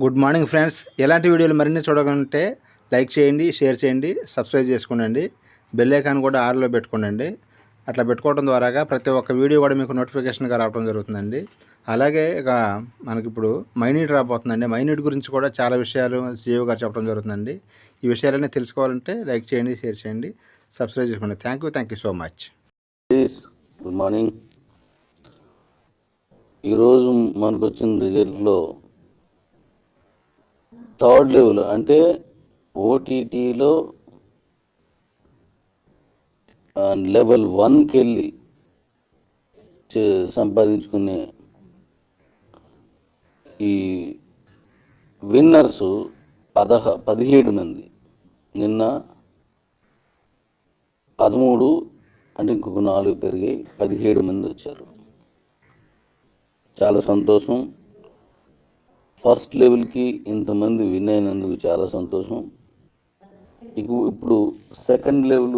Good morning friends. ఎలాంటి వీడియోలు మరిన్ని చూడాలంటే లైక్ చేయండి, షేర్ చేయండి, సబ్స్క్రైబ్ చేసుకోండి. బెల్ ఐకాన్ కూడా ఆన్లో పెట్టుకోండి. అట్లా పెట్టుకోవడం ద్వారాగా ప్రతి ఒక్క వీడియో కూడా మీకు నోటిఫికేషన్గా రావడం జరుగుతుందండి. అలాగే ఇక మనకిప్పుడు మైనీట్ రాబోతుందండి. మైనీట్ గురించి కూడా చాలా విషయాలు సీఈఓ గారు చెప్పడం జరుగుతుందండి. ఈ విషయాలన్నీ తెలుసుకోవాలంటే లైక్ చేయండి, షేర్ చేయండి, సబ్స్క్రైబ్ చేసుకోండి. Thank you so much. Good morning. ఈరోజు మనకు వచ్చిన రిజల్ట్లో థర్డ్ లెవెల్ అంటే ఓటీటీలో లెవెల్ 1కి వెళ్ళి సంపాదించుకునే ఈ విన్నర్స్ 17 మంది. నిన్న 13 అంటే ఇంకొక 4 పెరిగి 17 మంది వచ్చారు. చాలా సంతోషం. ఫస్ట్ లెవెల్కి ఇంతమంది విన్ అయినందుకు చాలా సంతోషం. ఇప్పుడు సెకండ్ లెవెల్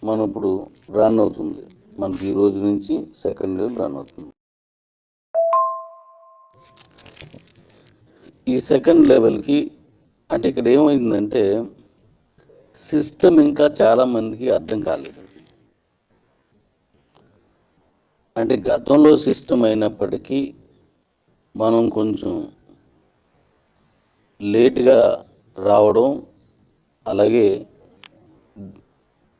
మనం ఇప్పుడు రన్ అవుతుంది. మనకి ఈ రోజు నుంచి సెకండ్ లెవెల్ రన్ అవుతుంది. ఈ సెకండ్ లెవెల్కి అంటే ఇక్కడ ఏమైందంటే సిస్టమ్ ఇంకా చాలా మందికి అర్థం కాలేదు. అంటే గతంలో సిస్టమ్ అయినప్పటికీ మనం కొంచెం లేట్గా రావడం, అలాగే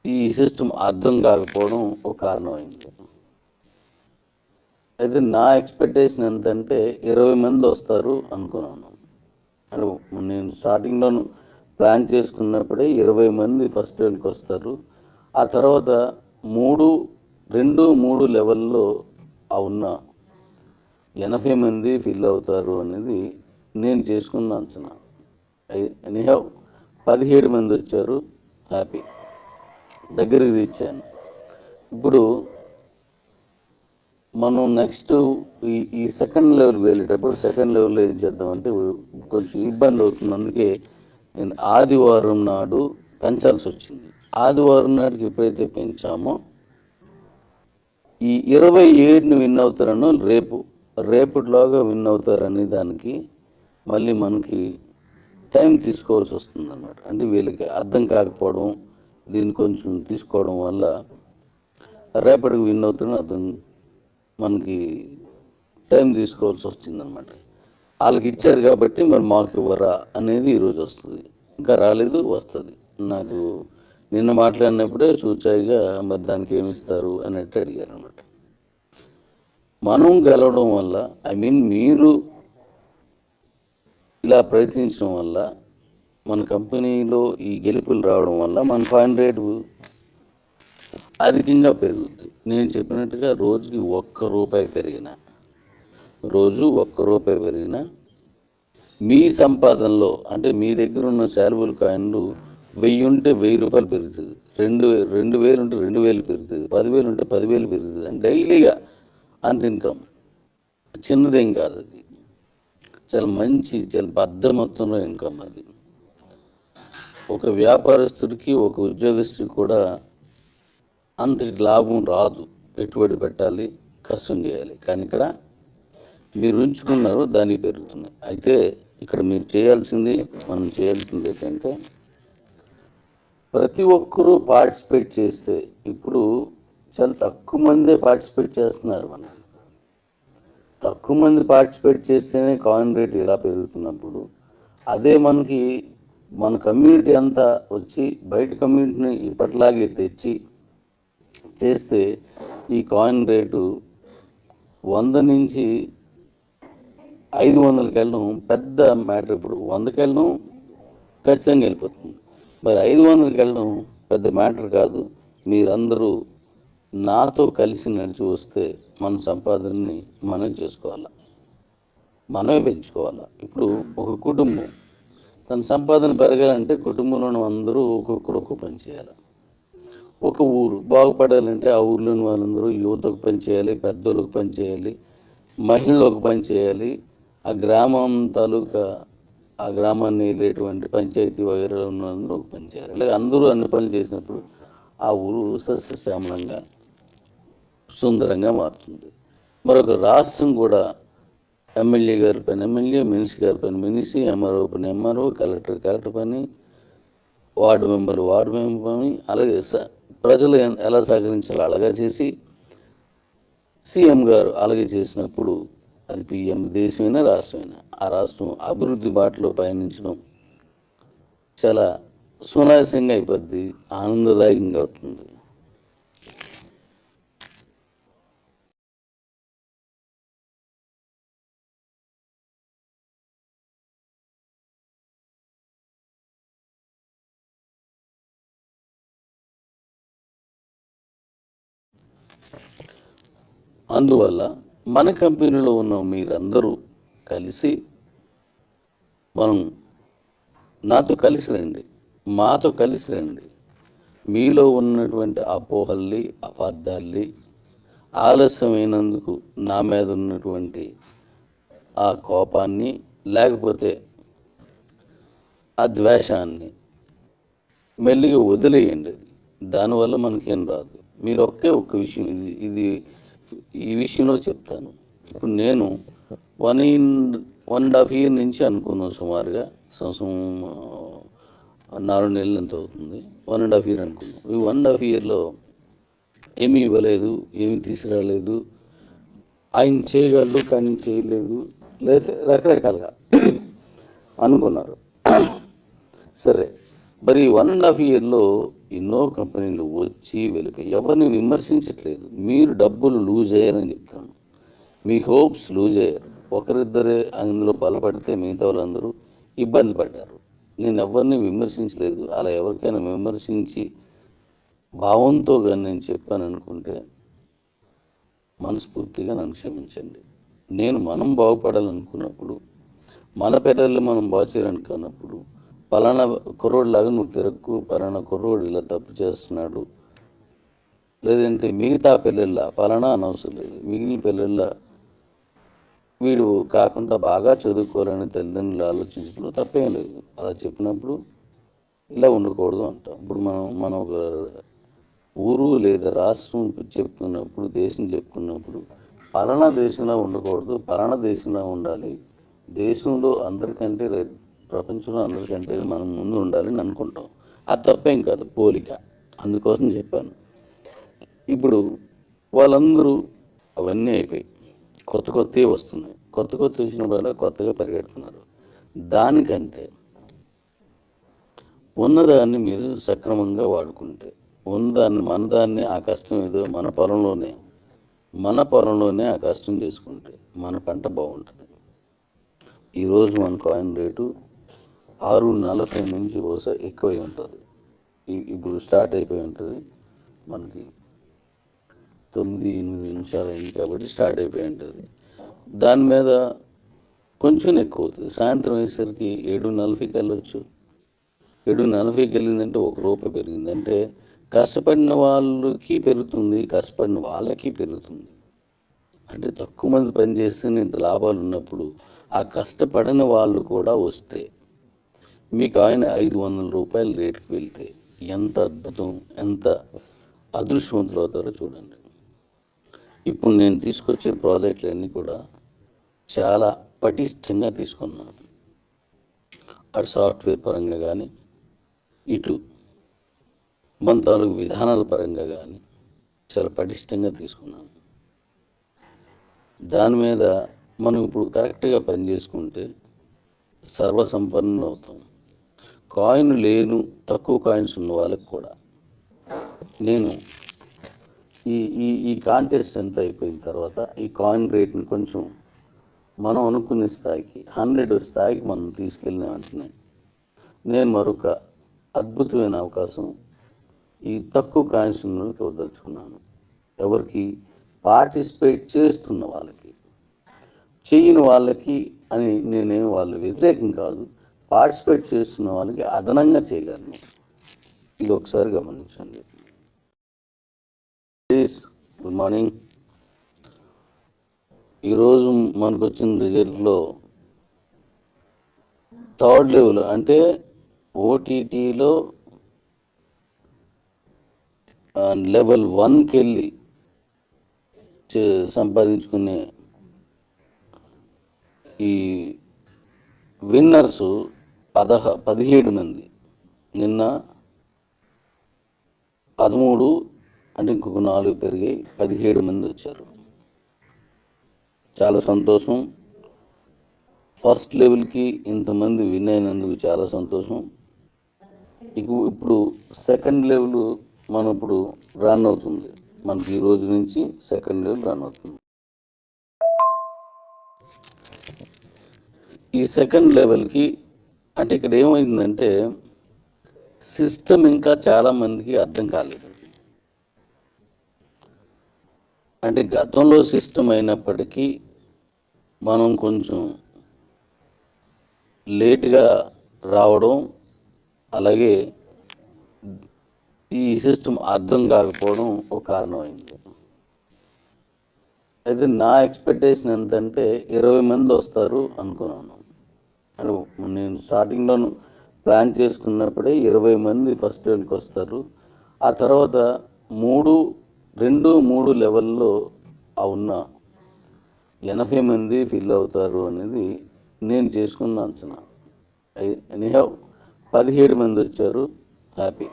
ఈ సిస్టమ్ అర్థం కాకపోవడం ఒక కారణమైంది. అయితే నా ఎక్స్పెక్టేషన్ ఎంతంటే 20 మంది వస్తారు అనుకున్నాను. నేను స్టార్టింగ్లో ప్లాన్ చేసుకున్నప్పుడే 20 మంది ఫస్ట్ లెవెల్కి వస్తారు. ఆ తర్వాత 2-3 లెవెల్లో ఉన్న 80 మంది ఫిల్ అవుతారు అనేది నేను చేసుకున్న అంచనా. ఎనీహౌ 17 మంది వచ్చారు. హ్యాపీ, దగ్గరికి తెచ్చాను. ఇప్పుడు మనం నెక్స్ట్ ఈ సెకండ్ లెవెల్కి వెళ్ళేటప్పుడు సెకండ్ లెవెల్లో ఏం చేద్దామంటే కొంచెం ఇబ్బంది అవుతుంది. అందుకే నేను ఆదివారం నాడు పెంచాల్సి వచ్చింది. ఆదివారం నాటికి ఎప్పుడైతే పెంచామో ఈ 27ని విన్ అవుతారనో రేపటిలోగా విన్ అవుతారని దానికి మళ్ళీ మనకి టైం తీసుకోవాల్సి వస్తుంది అన్నమాట. అంటే వీళ్ళకి అర్థం కాకపోవడం, దీన్ని కొంచెం తీసుకోవడం వల్ల రేపటికి విన్ అవుతారని అర్థం మనకి టైం తీసుకోవాల్సి వస్తుందన్నమాట. వాళ్ళకి ఇచ్చారు కాబట్టి మరి మాకు ఇవ్వరా అనేది ఈరోజు వస్తుంది. ఇంకా రాలేదు, వస్తుంది. నాకు నిన్న మాట్లాడినప్పుడే చూచాయిగా మరి దానికి ఏమి ఇస్తారు అన్నట్టు అడిగారు అనమాట. మనం గెలవడం వల్ల మీరు ఇలా ప్రయత్నించడం వల్ల మన కంపెనీలో ఈ గెలుపులు రావడం వల్ల మన కాయిన్ రేటు అధికంగా పెరుగుతుంది. నేను చెప్పినట్టుగా రోజుకి ₹1 పెరిగినా మీ సంపాదనలో అంటే మీ దగ్గర ఉన్న శాల్బుల్ కాయిన్లు 1000 ఉంటే ₹1000 పెరుగుతుంది, 2000 ఉంటే 2000 పెరుగుతుంది, 10,000 ఉంటే 10,000 పెరుగుతుంది. అని డైలీగా అంత ఇన్కమ్ చిన్నదేం కాదు. అది చాలా పెద్ద మొత్తంలో ఇన్కమ్. అది ఒక వ్యాపారస్తుడికి ఒక ఉద్యోగస్తుడికి కూడా అంతటి లాభం రాదు. పెట్టుబడి పెట్టాలి, కష్టం చేయాలి. కానీ ఇక్కడ మీరు ఉంచుకున్నారు, దానికి పెరుగుతున్నాయి. అయితే ఇక్కడ మనం చేయాల్సింది ఏంటంటే ప్రతి ఒక్కరూ పార్టిసిపేట్ చేస్తే, ఇప్పుడు చాలా తక్కువ మందే పార్టిసిపేట్ చేస్తున్నారు. తక్కువ మంది పార్టిసిపేట్ చేస్తేనే కాయిన్ రేట్ ఇలా పెరుగుతున్నప్పుడు అదే మన కమ్యూనిటీ అంతా వచ్చి బయట కమ్యూనిటీని ఇప్పటిలాగే తెచ్చి చేస్తే ఈ కాయిన్ రేటు 100 నుంచి 500కి వెళ్ళడం పెద్ద మ్యాటర్. ఇప్పుడు 100కి వెళ్ళడం ఖచ్చితంగా వెళ్ళిపోతుంది, మరి 500కి వెళ్ళడం పెద్ద మ్యాటర్ కాదు. మీరందరూ నాతో కలిసి నడిచి వస్తే మన సంపాదనని మనం చేసుకోవాలా, మనమే పెంచుకోవాలా. ఇప్పుడు ఒక కుటుంబం తన సంపాదన పెరగాలంటే కుటుంబంలో అందరూ ఒక్కొక్కరు పని చేయాలి. ఒక ఊరు బాగుపడాలంటే ఆ ఊర్లోని వాళ్ళందరూ యువతకు పని చేయాలి, పెద్దోళ్ళకు పని చేయాలి, మహిళలకు పని చేయాలి. ఆ గ్రామం తాలూకా ఆ గ్రామాన్ని వెళ్ళేటువంటి పంచాయతీ వగైరా ఉన్న వాళ్ళందరూ ఒక పని చేయాలి. అలాగే అందరూ అన్ని పనులు చేసినప్పుడు ఆ ఊరు సస్యశ్యామలంగా సుందరంగా మారుతుంది. మరొక రాష్ట్రం కూడా ఎమ్మెల్యే గారి పని ఎమ్మెల్యే, మినిస్టర్ గారి పని మినిసి, ఎంఆర్ఓ పని ఎంఆర్ఓ, కలెక్టర్ పని, వార్డు మెంబర్ పని, అలాగే ప్రజలు ఎలా సహకరించాలో అలాగే చేసి సీఎం గారు అలాగే చేసినప్పుడు అది పిఎం దేశమైనా రాష్ట్రమైనా ఆ రాష్ట్రం అభివృద్ధి బాటలో పయనించడం చాలా సునాయాసంగా అయిపోద్ది, ఆనందదాయకంగా అవుతుంది. అందువల్ల మన కంపెనీలో ఉన్న మీరందరూ కలిసి మనం నాతో కలిసి రండి, మాతో కలిసి రండి. మీలో ఉన్నటువంటి అపోహల్ని, అపార్థాల్ని, ఆలస్యమైనందుకు నా మీద ఉన్నటువంటి ఆ కోపాన్ని, లేకపోతే ఆ ద్వేషాన్ని మెల్లిగా వదిలేయండి. దానివల్ల మనకేం రాదు. మీరు ఒక్క విషయం ఇది ఈ విషయంలో చెప్తాను. ఇప్పుడు నేను 1.5 year నుంచి అనుకున్నాను సుమారుగా, సంవత్సరం 4 నెలలు ఎంత అవుతుంది, 1.5 year అనుకున్నాం. ఈ 1.5 yearలో ఏమీ ఇవ్వలేదు, ఏమీ తీసుకురాలేదు, ఆయన చేయగలరు కానీ చేయలేదు, లేదా రకరకాలుగా అనుకున్నారు. సరే, మరి 1.5 yearలో ఎన్నో కంపెనీలు వచ్చి వెళ్ళిపోయి ఎవరిని విమర్శించట్లేదు. మీరు డబ్బులు లూజ్ అయ్యారని చెప్తాను. మీ హోప్స్ లూజ్ అయ్యారు. ఒకరిద్దరే అందులో బలపడితే మిగతా వాళ్ళందరూ ఇబ్బంది పడ్డారు. నేను ఎవరిని విమర్శించలేదు. అలా ఎవరికైనా విమర్శించి భావంతో కానీ నేను చెప్పాను అనుకుంటే మనస్ఫూర్తిగా నన్ను క్షమించండి. మనం బాగుపడాలనుకున్నప్పుడు, మన పిల్లల్ని మనం బాగు చేయాలనుకున్నప్పుడు, పలానా కుర్రోడ్లాగా నువ్వు తిరక్కు, పలానా కుర్రోడు ఇలా తప్పు చేస్తున్నాడు, లేదంటే మిగతా పిల్లల్లా పలానా అనవసరం లేదు, మిగిలిన పిల్లల్లా వీడు కాకుండా బాగా చదువుకోవాలని తల్లిదండ్రులు ఆలోచించడంలో తప్పేం లేదు. అలా చెప్పినప్పుడు ఇలా ఉండకూడదు అంటాం. ఇప్పుడు మనం ఒక ఊరు లేదా రాష్ట్రం చెప్పుకున్నప్పుడు, దేశం చెప్పుకున్నప్పుడు పలానా దేశంలో ఉండకూడదు, పలానా దేశంలో ఉండాలి, దేశంలో అందరికంటే ప్రపంచంలో అందరికంటే మనం ముందు ఉండాలని అనుకుంటాం. అది తప్పేం కాదు, పోలిక. అందుకోసం చెప్పాను. ఇప్పుడు వాళ్ళందరూ అవన్నీ అయిపోయి కొత్తవి వస్తున్నాయి. కొత్త వచ్చినప్పుడు కొత్తగా పరిగెడుతున్నారు. దానికంటే ఉన్నదాన్ని మీరు సక్రమంగా వాడుకుంటే, ఉన్నదాన్ని ఆ కష్టం ఏదో మన పొలంలోనే ఆ కష్టం చేసుకుంటే మన పంట బాగుంటుంది. ఈరోజు మన కాయిన్ రేటు 6.40 నుంచి బహుశా ఎక్కువై ఉంటుంది. ఇప్పుడు స్టార్ట్ అయిపోయి ఉంటుంది. మనకి 9-8 నిమిషాలు అయింది కాబట్టి స్టార్ట్ అయిపోయి ఉంటుంది. దాని మీద కొంచెం ఎక్కువ అవుతుంది. సాయంత్రం అయ్యేసరికి 7.40కి వెళ్ళొచ్చు. 7.40కి వెళ్ళిందంటే ₹1 పెరిగిందంటే కష్టపడిన వాళ్ళకి పెరుగుతుంది, కష్టపడిన వాళ్ళకి పెరుగుతుంది. అంటే తక్కువ మంది పనిచేస్తే ఇంత లాభాలు ఉన్నప్పుడు ఆ కష్టపడిన వాళ్ళు కూడా వస్తే మీకు ఆయన ₹500 రేటుకి వెళ్తే ఎంత అద్భుతం, ఎంత అదృష్టవంతులు అవుతారో చూడండి. ఇప్పుడు నేను తీసుకొచ్చే ప్రాజెక్టులన్నీ కూడా చాలా పటిష్టంగా తీసుకున్నాను. అటు సాఫ్ట్వేర్ పరంగా కానీ, ఇటు మన తాలూకు విధానాల పరంగా కానీ చాలా పటిష్టంగా తీసుకున్నాను. దాని మీద మనం ఇప్పుడు కరెక్ట్గా పనిచేసుకుంటే సర్వసంపన్నులు అవుతాం. కాయిన్ లేను, తక్కువ కాయిన్స్ ఉన్న వాళ్ళకి కూడా నేను ఈ ఈ ఈ కాంటెస్ట్ అంతా అయిపోయిన తర్వాత ఈ కాయిన్ రేట్ని కొంచెం మనం అనుకునే స్థాయికి 100 స్థాయికి మనం తీసుకెళ్ళిన వెంటనే నేను మరొక అద్భుతమైన అవకాశం ఈ తక్కువ కాయిన్స్ వదలుచుకున్నాను. ఎవరికి? పార్టిసిపేట్ చేస్తున్న వాళ్ళకి. చేయని వాళ్ళకి అని నేనేం వాళ్ళ వ్యతిరేకం కాదు. పార్టిసిపేట్ చేస్తున్న వాళ్ళకి అదనంగా చేయగలను. ఇది ఒకసారి గమనించండి. Good morning. ఈరోజు మనకు వచ్చిన రిజల్ట్లో 3rd లెవెల్ అంటే ఓటీటీలో లెవెల్ 1కి వెళ్ళి సంపాదించుకునే ఈ విన్నర్సు 17 మంది, నిన్న 13, అంటే ఇంకొక 4 పెరిగాయి, 17 మంది వచ్చారు. చాలా సంతోషం. ఫస్ట్ లెవెల్కి ఇంతమంది విన్ అయినందుకు చాలా సంతోషం. ఇప్పుడు సెకండ్ లెవెల్ మనం ఇప్పుడు రన్ అవుతుంది. మనకి ఈ రోజు నుంచి సెకండ్ లెవెల్ రన్ అవుతుంది. ఈ సెకండ్ లెవెల్కి అంటే ఇక్కడ ఏమైందంటే సిస్టమ్ ఇంకా చాలా మందికి అర్థం కాలేదు. అంటే గతంలో సిస్టమ్ అయినప్పటికీ మనం కొంచెం లేట్గా రావడం, అలాగే ఈ సిస్టమ్ అర్థం కాకపోవడం ఒక కారణమైంది. అయితే నా ఎక్స్పెక్టేషన్ ఎంతంటే 20 మంది వస్తారు అనుకున్నాను. అంటే నేను స్టార్టింగ్లో ప్లాన్ చేసుకున్నప్పుడే 20 మంది ఫస్ట్ లెవెల్కి వస్తారు. ఆ తర్వాత 2-3 లెవెల్లో ఉన్న 80 మంది ఫిల్ అవుతారు అనేది నేను చేసుకున్న అంచనా. ఎనీహౌ 17 మంది వచ్చారు, హ్యాపీ,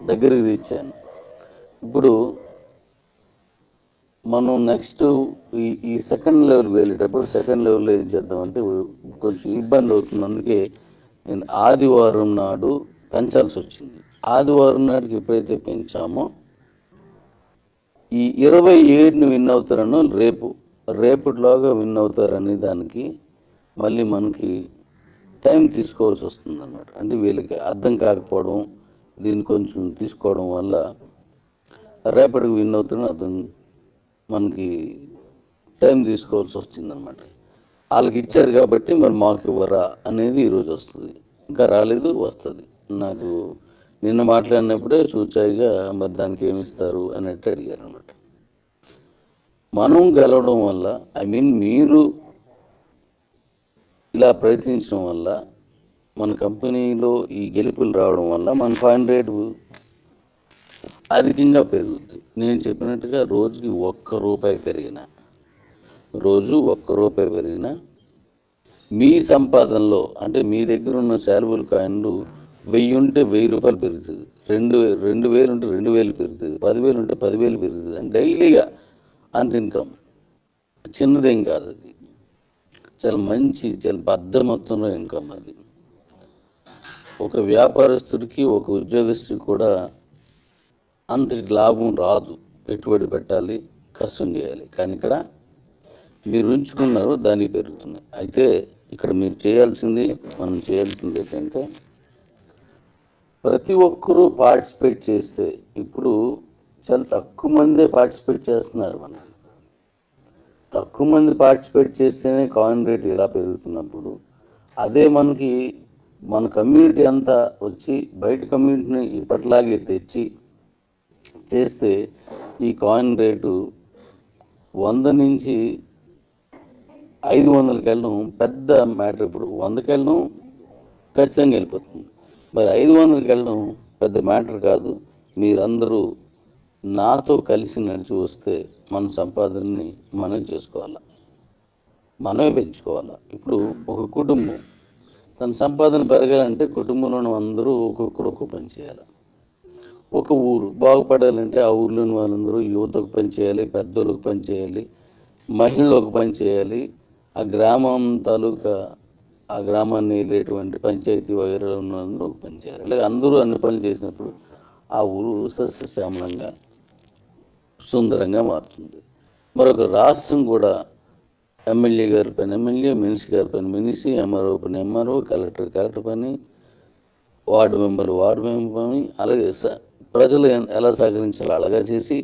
దగ్గరికి తెచ్చాను. ఇప్పుడు మనం నెక్స్ట్ ఈ సెకండ్ లెవెల్ వెళ్ళేటప్పుడు సెకండ్ లెవెల్లో ఏం చేద్దామంటే కొంచెం ఇబ్బంది అవుతుంది. అందుకే నేను ఆదివారం నాడు పెంచాల్సి వచ్చింది. ఆదివారం నాటికి ఎప్పుడైతే పెంచామో ఈ 27ని విన్ అవుతారనో రేపటిలోగా విన్ అవుతారనే దానికి మళ్ళీ మనకి టైం తీసుకోవాల్సి వస్తుంది అన్నమాట. అంటే వీళ్ళకి అర్థం కాకపోవడం, దీన్ని కొంచెం తీసుకోవడం వల్ల రేపటికి విన్ అవుతారని అర్థం మనకి టైం తీసుకోవాల్సి వచ్చిందనమాట. వాళ్ళకి ఇచ్చారు కాబట్టి మరి మాకు ఇవ్వరా అనేది ఈరోజు వస్తుంది. ఇంకా రాలేదు, వస్తుంది. నాకు నిన్న మాట్లాడినప్పుడే చూచాయిగా మరి దానికి ఏమి ఇస్తారు అన్నట్టు అడిగారు అనమాట. మనం గెలవడం వల్ల మీరు ఇలా ప్రయత్నించడం వల్ల మన కంపెనీలో ఈ గెలుపులు రావడం వల్ల మన కాయిన్ రేటు అధికంగా పెరుగుతుంది. నేను చెప్పినట్టుగా రోజుకి ₹1 పెరిగినా మీ సంపాదనలో, అంటే మీ దగ్గర ఉన్న శాల్బుల్ కాయిన్లు 1000 ఉంటే ₹1000 పెరుగుతుంది, 2000 ఉంటే 2000 పెరుగుతుంది, 10,000 ఉంటే 10,000 పెరుగుతుంది. అని డైలీగా అంత ఇన్కమ్ చిన్నదేం కాదు, అది చాలా మంచి, చాలా పెద్ద మొత్తంలో ఇన్కమ్. అది ఒక వ్యాపారస్తుడికి, ఒక ఉద్యోగస్తుడికి కూడా అంతటి లాభం రాదు. పెట్టుబడి పెట్టాలి, కష్టం చేయాలి. కానీ ఇక్కడ మీరు ఉంచుకున్నారు, దానికి పెరుగుతుంది. అయితే ఇక్కడ మనం చేయాల్సింది ఏంటంటే ప్రతి ఒక్కరూ పార్టిసిపేట్ చేస్తే, ఇప్పుడు చాలా తక్కువ మందే పార్టిసిపేట్ చేస్తున్నారు. తక్కువ మంది పార్టిసిపేట్ చేస్తేనే కాయిన్ రేట్ ఇలా పెరుగుతున్నప్పుడు, అదే మన కమ్యూనిటీ అంతా వచ్చి బయట కమ్యూనిటీని ఇప్పట్లాగే తెచ్చి చేస్తే ఈ కాయిన్ రేటు 100 నుంచి 500కి వెళ్ళడం పెద్ద మ్యాటర్. ఇప్పుడు 100కి వెళ్ళడం ఖచ్చితంగా వెళ్ళిపోతుంది, మరి 500కి వెళ్ళడం పెద్ద మ్యాటర్ కాదు. మీరందరూ నాతో కలిసి నడిచి వస్తే మన సంపాదనని మనం చేసుకోవాలా, మనమే పెంచుకోవాలా. ఇప్పుడు ఒక కుటుంబం తన సంపాదన పెరగాలంటే కుటుంబంలో అందరూ ఒక్కొక్కరు పని చేయాలి. ఒక ఊరు బాగుపడాలంటే ఆ ఊర్లోని వాళ్ళందరూ యువతకు పని చేయాలి, పెద్దోళ్ళకు పని చేయాలి, మహిళలకు పని చేయాలి, ఆ గ్రామం తాలూకా ఆ గ్రామాన్ని వెళ్ళేటువంటి పంచాయతీ వగైరా ఉన్న పని చేయాలి. అలాగే అందరూ అన్ని పనులు చేసినప్పుడు ఆ ఊరు సస్యశ్యామలంగా సుందరంగా మారుతుంది. మరొక రాష్ట్రం కూడా ఎమ్మెల్యే గారి పని ఎమ్మెల్యే, మినిస్టర్ గారి పని మినిసి, ఎంఆర్ఓ పని ఎంఆర్ఓ, కలెక్టర్ పని, వార్డు మెంబర్ పని, అలాగే ప్రజలు ఎలా సహకరించాలో అలాగా చేసి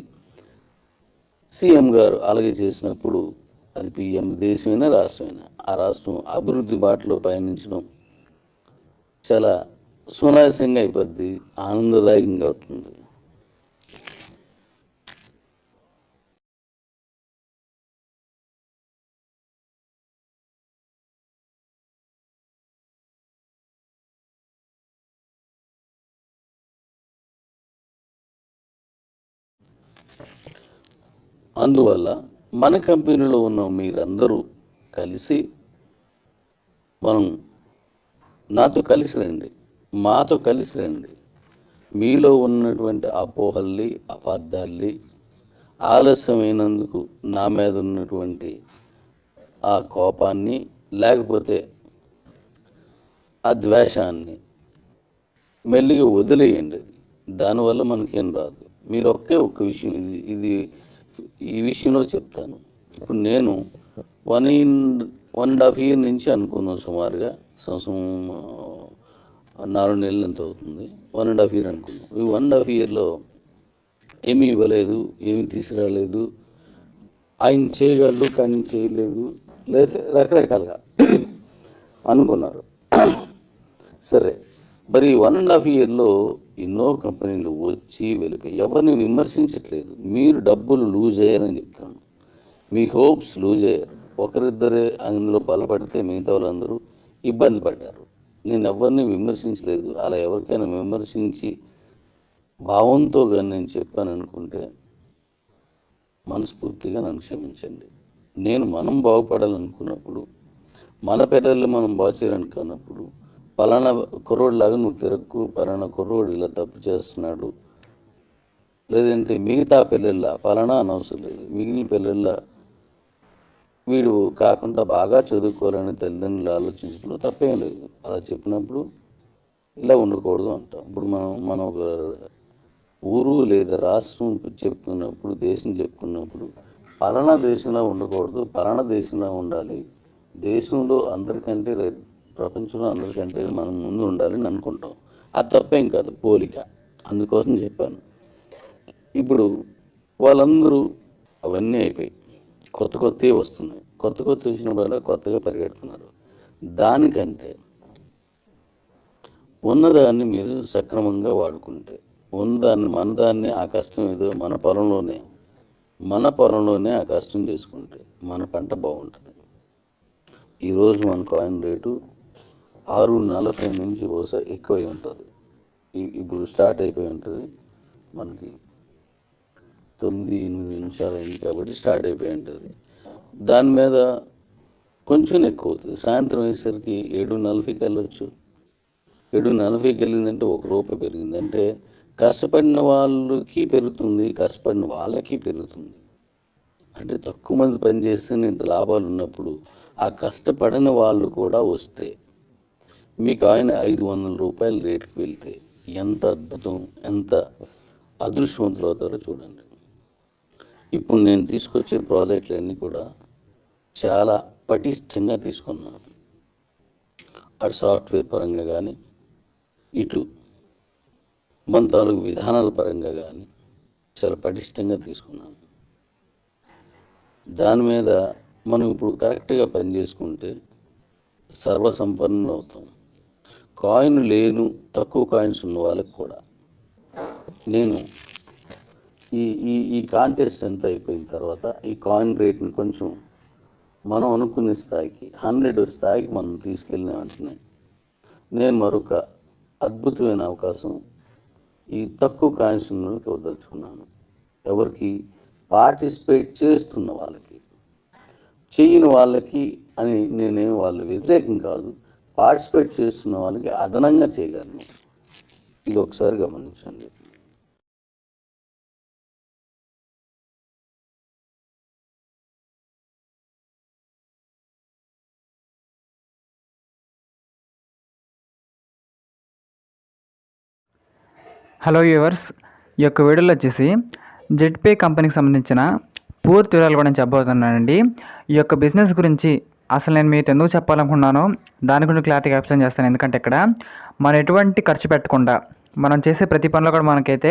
సీఎం గారు అలాగే చేసినప్పుడు అది పిఎం దేశమైనా రాష్ట్రమైనా ఆ రాష్ట్రం అభివృద్ధి బాటలో పయనించడం చాలా సునాయాసంగా అయిపోద్ది, ఆనందదాయకంగా అవుతుంది. అందువల్ల మన కంపెనీలో ఉన్న మీరందరూ కలిసి మనం నాతో కలిసి రండి, మాతో కలిసి రండి. మీలో ఉన్నటువంటి అపోహల్ని, అపార్థాల్ని, ఆలస్యమైనందుకు నా మీద ఉన్నటువంటి ఆ కోపాన్ని, లేకపోతే ఆ ద్వేషాన్ని మెల్లిగా వదిలేయండి. దానివల్ల మనకేం రాదు. మీరు ఒక్క విషయం, ఇది ఈ విషయంలో చెప్తాను. ఇప్పుడు నేను 1.5 year నుంచి అనుకున్నాను, సుమారుగా సంవత్సరం 4 నెలలు ఎంత అవుతుంది, 1.5 year అనుకున్నాం. ఈ 1.5 yearలో ఏమీ ఇవ్వలేదు, ఏమీ తీసుకురాలేదు, ఆయన చేయగలడు కానీ చేయలేదు, లేదా రకరకాలుగా అనుకున్నారు. సరే, మరి 1.5 yearలో ఎన్నో కంపెనీలు వచ్చి వెళ్ళిపోయి, ఎవరిని విమర్శించట్లేదు. మీరు డబ్బులు లూజ్ అయ్యారని చెప్తాను. మీ హోప్స్ లూజ్ అయ్యారు. ఒకరిద్దరే అందులో బలపడితే మిగతా వాళ్ళందరూ ఇబ్బంది పడ్డారు. నేను ఎవరిని విమర్శించలేదు. అలా ఎవరికైనా విమర్శించి భావంతో కానీ నేను చెప్పాను అనుకుంటే మనస్ఫూర్తిగా నన్ను క్షమించండి. మనం బాగుపడాలనుకున్నప్పుడు, మన పిల్లల్ని మనం బాగు చేయాలనుకున్నప్పుడు, పలానా కుర్రోడిలాగా నువ్వు తిరక్కు, పలానా కుర్రోడు ఇలా తప్పు చేస్తున్నాడు, లేదంటే మిగతా పిల్లల్లా పలానా అనవసరం లేదు, మిగిలిన పిల్లల్లా వీడు కాకుండా బాగా చదువుకోవాలని తల్లిదండ్రులు ఆలోచించడంలో తప్పేం లేదు. అలా చెప్పినప్పుడు ఇలా ఉండకూడదు అంటాం. ఇప్పుడు మనం ఒక ఊరు లేదా రాష్ట్రం చెప్పుకున్నప్పుడు, దేశం చెప్పుకున్నప్పుడు పలానా దేశంలో ఉండకూడదు, పలానా దేశంలో ఉండాలి, దేశంలో అందరికంటే ప్రపంచంలో అందరికంటే మనం ముందు ఉండాలని అనుకుంటాం. అది తప్పేం కాదు, పోలిక. అందుకోసం చెప్పాను. ఇప్పుడు వాళ్ళందరూ అవన్నీ అయిపోయి కొత్తవి వస్తున్నాయి. కొత్త వచ్చినప్పుడు కొత్తగా పరిగెడుతున్నారు. దానికంటే ఉన్నదాన్ని మీరు సక్రమంగా వాడుకుంటే, మనదాన్ని ఆ కష్టం ఏదో మన పొలంలోనే ఆ కష్టం చేసుకుంటే మన పంట బాగుంటుంది. ఈరోజు మన కాయిన్ రేటు 6.40 నుంచి బహుశా ఎక్కువై ఉంటుంది. ఇప్పుడు స్టార్ట్ అయిపోయి ఉంటుంది. మనకి 9-8 నిమిషాలు అయింది కాబట్టి స్టార్ట్ అయిపోయి ఉంటుంది. దాని మీద కొంచెం ఎక్కువ అవుతుంది. సాయంత్రం అయ్యేసరికి 7.40కి వెళ్ళొచ్చు. 7.40కి వెళ్ళిందంటే ₹1 పెరిగిందంటే కష్టపడిన వాళ్ళకి పెరుగుతుంది, కష్టపడిన వాళ్ళకి పెరుగుతుంది. అంటే తక్కువ మంది పనిచేస్తే ఇంత లాభాలు ఉన్నప్పుడు ఆ కష్టపడిన వాళ్ళు కూడా వస్తే మీకు ఆయన ₹500 రేటుకి వెళ్తే ఎంత అద్భుతం, ఎంత అదృష్టవంతులు అవుతారో చూడండి. ఇప్పుడు నేను తీసుకొచ్చే ప్రాజెక్టులు అన్నీ కూడా చాలా పటిష్టంగా తీసుకున్నాను. అటు సాఫ్ట్వేర్ పరంగా కానీ, ఇటు మన తాలూకు విధానాల పరంగా కానీ చాలా పటిష్టంగా తీసుకున్నాను. దాని మీద మనం ఇప్పుడు కరెక్ట్గా పనిచేసుకుంటే సర్వసంపన్నులు అవుతాం. కాయిన్ లేను, తక్కువ కాయిన్స్ ఉన్న వాళ్ళకి కూడా నేను ఈ కాంటెస్ట్ అంతా అయిపోయిన తర్వాత ఈ కాయిన్ రేట్ని కొంచెం మనం అనుకునే స్థాయికి 100 స్థాయికి మనం తీసుకెళ్ళిన వెంటనే నేను మరొక అద్భుతమైన అవకాశం ఈ తక్కువ కాయిన్స్ వదలుచుకున్నాను. ఎవరికి? పార్టిసిపేట్ చేస్తున్న వాళ్ళకి. చేయని వాళ్ళకి అని నేనేమి వాళ్ళు వ్యతిరేకం కాదు. పార్టిసిపేట్ చేస్తున్న వాళ్ళకి అదనంగా చేయగలను. ఇది ఒకసారి గమనించండి. హలో వ్యూవర్స్, ఈ యొక్క వీడియోలో వచ్చేసి జెడ్పే కంపెనీకి సంబంధించిన పూర్తి వివరాలు కూడా నేను చెప్పబోతున్నానండి. ఈ యొక్క బిజినెస్ గురించి అసలు నేను మీతో ఎందుకు చెప్పాలనుకున్నానో దాని గురించి క్లారిటీగా ఎక్స్ప్లెయిన్ చేస్తాను. ఎందుకంటే ఇక్కడ మనం ఎటువంటి ఖర్చు పెట్టకుండా మనం చేసే ప్రతి పనిలో కూడా మనకైతే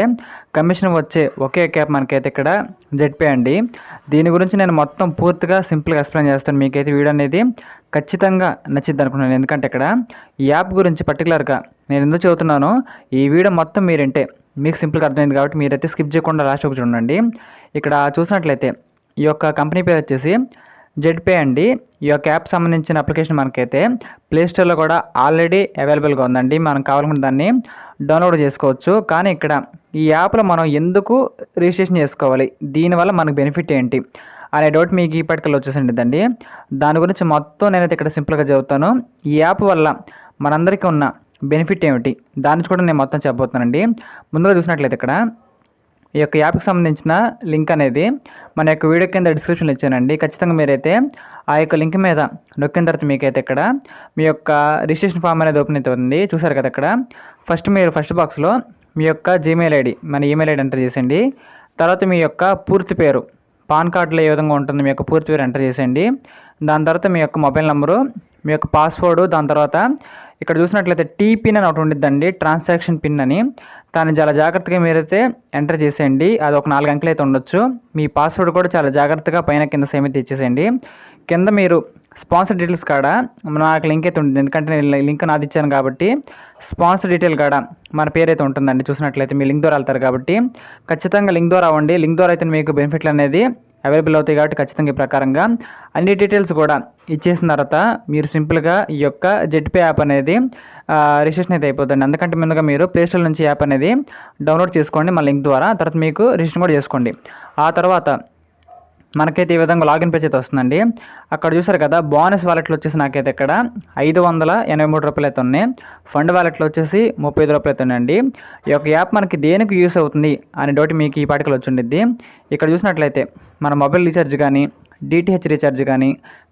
కమిషన్ వచ్చే ఒకే యాప్ మనకైతే ఇక్కడ జెడ్పే అండి. దీని గురించి నేను మొత్తం పూర్తిగా సింపుల్గా ఎక్స్ప్లెయిన్ చేస్తాను. మీకైతే వీడియో అనేది ఖచ్చితంగా నచ్చిద్ది అనుకుంటున్నాను. ఎందుకంటే ఇక్కడ ఈ యాప్ గురించి పర్టికులర్గా నేను ఎందుకు చెబుతున్నానో ఈ వీడియో మొత్తం మీరంటే మీకు సింపుల్గా అర్థమైంది కాబట్టి మీరైతే స్కిప్ చేయకుండా లాస్ట్ ఒక చూడండి. ఇక్కడ చూసినట్లయితే ఈ యొక్క కంపెనీ పేరు వచ్చేసి జెడ్పే అండి. ఈ యొక్క యాప్ సంబంధించిన అప్లికేషన్ మనకైతే ప్లేస్టోర్లో కూడా ఆల్రెడీ అవైలబుల్గా ఉందండి. మనం కావాలనుకున్న దాన్ని డౌన్లోడ్ చేసుకోవచ్చు. కానీ ఇక్కడ ఈ యాప్లో మనం ఎందుకు రిజిస్ట్రేషన్ చేసుకోవాలి, దీనివల్ల మనకు బెనిఫిట్ ఏంటి అనే డౌట్ మీకు ఇప్పటికల్లా వచ్చేసిందండి. దాని గురించి మొత్తం నేనైతే ఇక్కడ సింపుల్గా చెబుతాను. ఈ యాప్ వల్ల మనందరికీ ఉన్న బెనిఫిట్ ఏమిటి దాని కూడా నేను మొత్తం చెప్పబోతున్నానండి. ముందుగా చూసినట్లయితే ఇక్కడ ఈ యొక్క యాప్కి సంబంధించిన లింక్ అనేది మన యొక్క వీడియో కింద డిస్క్రిప్షన్లో ఇచ్చానండి. ఖచ్చితంగా మీరైతే ఆ యొక్క లింక్ మీద నొక్కిన తర్వాత మీకైతే ఇక్కడ మీ యొక్క రిజిస్ట్రేషన్ ఫామ్ అనేది ఓపెన్ అవుతుంది. చూసారు కదా, ఇక్కడ మీరు ఫస్ట్ బాక్స్లో మీ యొక్క జీమెయిల్ ఐడి, మన ఈమెయిల్ ఐడి ఎంటర్ చేసేయండి. తర్వాత మీ యొక్క పూర్తి పేరు, పాన్ కార్డులో ఏ విధంగా ఉంటుంది మీ యొక్క పూర్తి పేరు ఎంటర్ చేసేయండి. దాని తర్వాత మీ యొక్క మొబైల్ నెంబరు, మీ యొక్క పాస్వర్డ్, దాని తర్వాత ఇక్కడ చూసినట్లయితే పిన్ అని ఒకటి ఉండిద్దండి, ట్రాన్సాక్షన్ పిన్ అని. దాన్ని చాలా జాగ్రత్తగా మీరైతే ఎంటర్ చేసేయండి. అది ఒక 4 అంకెలు అయితే ఉండొచ్చు. మీ పాస్వర్డ్ కూడా చాలా జాగ్రత్తగా పైన కింద సేమ్ అయితే ఇచ్చేసేయండి. కింద మీరు స్పాన్సర్ డీటెయిల్స్ కాడ నాకు లింక్ అయితే ఉంటుంది, ఎందుకంటే నేను లింక్ నాది ఇచ్చాను కాబట్టి స్పాన్సర్ డీటెయిల్ కాడ మన పేరు అయితే ఉంటుందండి. చూసినట్లయితే మీ లింక్ ద్వారా వెళ్తారు కాబట్టి ఖచ్చితంగా లింక్ ద్వారా అవ్వండి. లింక్ ద్వారా అయితే మీకు బెనిఫిట్లు అనేది అవైలబుల్ అవుతాయి కాబట్టి ఖచ్చితంగా ఈ ప్రకారంగా అన్ని డీటెయిల్స్ కూడా ఇచ్చేసిన తర్వాత మీరు సింపుల్గా ఈ యొక్క జెట్పే యాప్ అనేది రిజిస్ట్రేషన్ అయితే అయిపోతుంది. అందుకంటే ముందుగా మీరు ప్లేస్టోర్ నుంచి యాప్ అనేది డౌన్లోడ్ చేసుకోండి మన లింక్ ద్వారా. తర్వాత మీకు రిజిస్ట్రేషన్ కూడా చేసుకోండి. ఆ తర్వాత మనకైతే ఈ విధంగా లాగిన్ పేజ్ అయితే వస్తుందండి. అక్కడ చూసారు కదా, బోనస్ వాలెట్లో వచ్చేసి నాకైతే ఇక్కడ 583 రూపాయలు అయితే ఉన్నాయి. ఫండ్ వాలెట్లో వచ్చేసి 35 రూపాయలు అయితే ఉన్నాయండి. ఈ యొక్క యాప్ మనకి దేనికి యూస్ అవుతుంది అనే డౌట్ మీకు ఈ పాటికలు వచ్చి ఉండిద్ది. ఇక్కడ చూసినట్లయితే మన మొబైల్ రీఛార్జ్ కానీ, డిటిహెచ్ రీఛార్జ్ కానీ,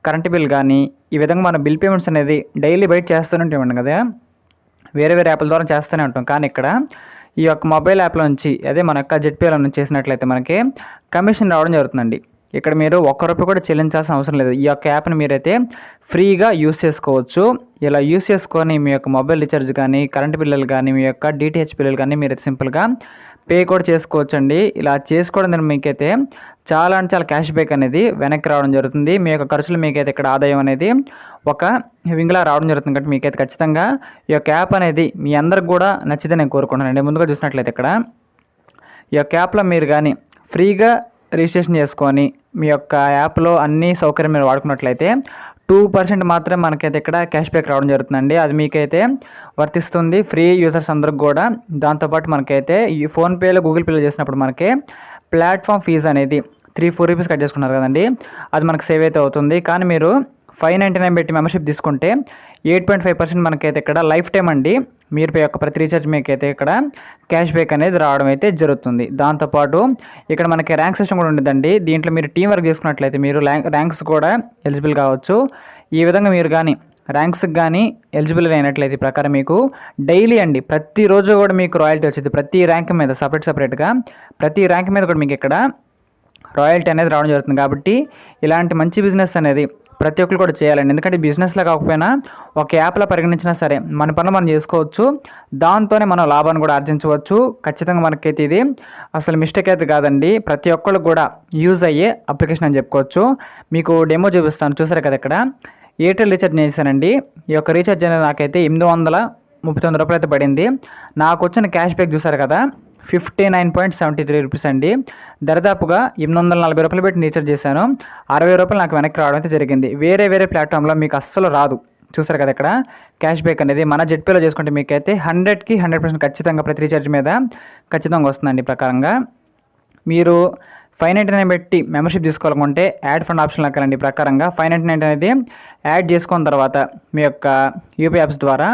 కరెంట్ బిల్ కానీ, ఈ విధంగా మన బిల్ పేమెంట్స్ అనేది డైలీ బయట చేస్తూనే ఉంటాం కదా, వేరే యాప్ల ద్వారా చేస్తూనే ఉంటాం. కానీ ఇక్కడ ఈ యొక్క మొబైల్ యాప్లో నుంచి, అదే మన యొక్క జెట్పేలో నుంచి చేసినట్లయితే మనకి కమిషన్ రావడం జరుగుతుందండి. ఇక్కడ మీరు ₹1 కూడా చెల్లించాల్సిన అవసరం లేదు. ఈ యొక్క యాప్ని మీరైతే ఫ్రీగా యూస్ చేసుకోవచ్చు. ఇలా యూస్ చేసుకొని మీ యొక్క మొబైల్ రీఛార్జ్ కానీ, కరెంట్ బిల్లులు కానీ, మీ యొక్క డిటిహెచ్ బిల్లులు కానీ మీరైతే సింపుల్గా పే కూడా చేసుకోవచ్చు అండి. ఇలా చేసుకోవడం ద్వారా మీకైతే చాలా క్యాష్ బ్యాక్ అనేది వెనక్కి రావడం జరుగుతుంది. మీ యొక్క ఖర్చులు మీకైతే ఇక్కడ ఆదాయం అనేది ఒక వింగ్లా రావడం జరుగుతుంది. కాబట్టి మీకైతే ఖచ్చితంగా ఈ యొక్క యాప్ అనేది మీ అందరికి కూడా నచ్చితే నేను కోరుకుంటున్నానండి. ముందుగా చూసినట్లయితే ఇక్కడ ఈ యొక్క యాప్లో మీరు కానీ ఫ్రీగా రిజిస్ట్రేషన్ చేసుకొని మీ యొక్క యాప్లో అన్ని సౌకర్యం మీరు వాడుకున్నట్లయితే 2% మాత్రమే మనకైతే ఇక్కడ క్యాష్ బ్యాక్ రావడం జరుగుతుందండి. అది మీకైతే వర్తిస్తుంది ఫ్రీ యూజర్స్ అందరికి కూడా. దాంతోపాటు మనకైతే ఈ ఫోన్పేలో, గూగుల్ పేలో చేసినప్పుడు మనకి ప్లాట్ఫామ్ ఫీజు అనేది 3-4 రూపీస్ కట్ చేసుకున్నారు కదండి, అది మనకు సేవ్ అయితే అవుతుంది. కానీ మీరు 599 పెట్టి మెంబర్షిప్ తీసుకుంటే 8.5% మనకైతే ఇక్కడ లైఫ్ టైం అండి. మీరు యొక్క ప్రతి రీఛార్జ్ మీకైతే ఇక్కడ క్యాష్ బ్యాక్ అనేది రావడం అయితే జరుగుతుంది. దాంతోపాటు ఇక్కడ మనకి ర్యాంక్ సిస్టమ్ కూడా ఉంటుందండి. దీంట్లో మీరు టీం వర్క్ చేసుకున్నట్లయితే మీరు ర్యాంక్స్ కూడా ఎలిజిబుల్ కావచ్చు. ఈ విధంగా మీరు కానీ ర్యాంక్స్కి కానీ ఎలిజిబుల్ అయినట్లయితే ఈ ప్రకారం మీకు డైలీ అండి, ప్రతిరోజు కూడా మీకు రాయల్టీ వచ్చింది. ప్రతి ర్యాంక్ మీద సపరేట్గా ప్రతి ర్యాంక్ మీద కూడా మీకు ఇక్కడ రాయల్టీ అనేది రావడం జరుగుతుంది. కాబట్టి ఇలాంటి మంచి బిజినెస్ అనేది ప్రతి ఒక్కరు కూడా చేయాలండి. ఎందుకంటే బిజినెస్లో కాకపోయినా ఒక యాప్లో పరిగణించినా సరే మన పనులు మనం చేసుకోవచ్చు. దాంతోనే మనం లాభాన్ని కూడా ఆర్జించవచ్చు. ఖచ్చితంగా మనకైతే ఇది అసలు మిస్టేక్ అయితే కాదండి, ప్రతి ఒక్కళ్ళు కూడా యూజ్ అయ్యే అప్లికేషన్ అని చెప్పుకోవచ్చు. మీకు డెమో చూపిస్తాను. చూసారు కదా, ఇక్కడ ఎయిర్టెల్ రీఛార్జ్ చేశానండి. ఈ యొక్క రీఛార్జ్ అనేది నాకైతే 839 రూపాయలు అయితే పడింది. నాకు వచ్చిన క్యాష్ బ్యాక్ చూసారు కదా, 59.73 రూపీస్ అండి. దరిదాపుగా 840 రూపాయలు పెట్టి రీఛార్జ్ చేశాను. 60 రూపాయలు నాకు వెనక్కి రావడం అయితే జరిగింది. వేరే ప్లాట్ఫామ్లో మీకు అస్సలు రాదు. చూసారు కదా, ఇక్కడ క్యాష్ బ్యాక్ అనేది మన జెట్పేలో చేసుకుంటే మీకైతే 100కి 100% ఖచ్చితంగా ప్రతి రీఛార్జ్ మీద ఖచ్చితంగా వస్తుందండి. ఈ ప్రకారంగా మీరు 599 పెట్టి మెంబర్షిప్ తీసుకోవాలనుకుంటే యాడ్ ఫండ్ ఆప్షన్లోకి వెళ్ళండి. ఈ ప్రకారంగా 599 అనేది యాడ్ చేసుకున్న తర్వాత మీ యొక్క యూపీఐ యాప్స్ ద్వారా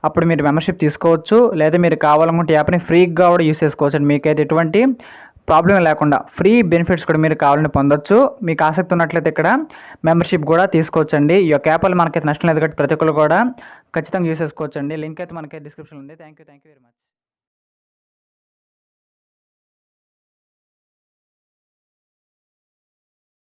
అప్పుడు మీరు మెంబర్షిప్ తీసుకోవచ్చు. లేదా మీరు కావాలనుకుంటే యాప్ని ఫ్రీగా కూడా యూస్ చేసుకోవచ్చు. మీకైతే ఎటువంటి ప్రాబ్లం లేకుండా ఫ్రీ బెనిఫిట్స్ కూడా మీరు కావాలని పొందొచ్చు. మీకు ఆసక్తి ఉన్నట్లయితే ఇక్కడ మెంబర్షిప్ కూడా తీసుకోవచ్చండి. ఈ యొక్క యాప్ వల్ల మనకైతే నష్టం లేదు కాబట్టి ప్రతి ఒక్కరు కూడా ఖచ్చితంగా యూస్ చేసుకోవచ్చండి. లింక్ అయితే మనకైతే డిస్క్రిప్షన్లో ఉంది. Thank you very much.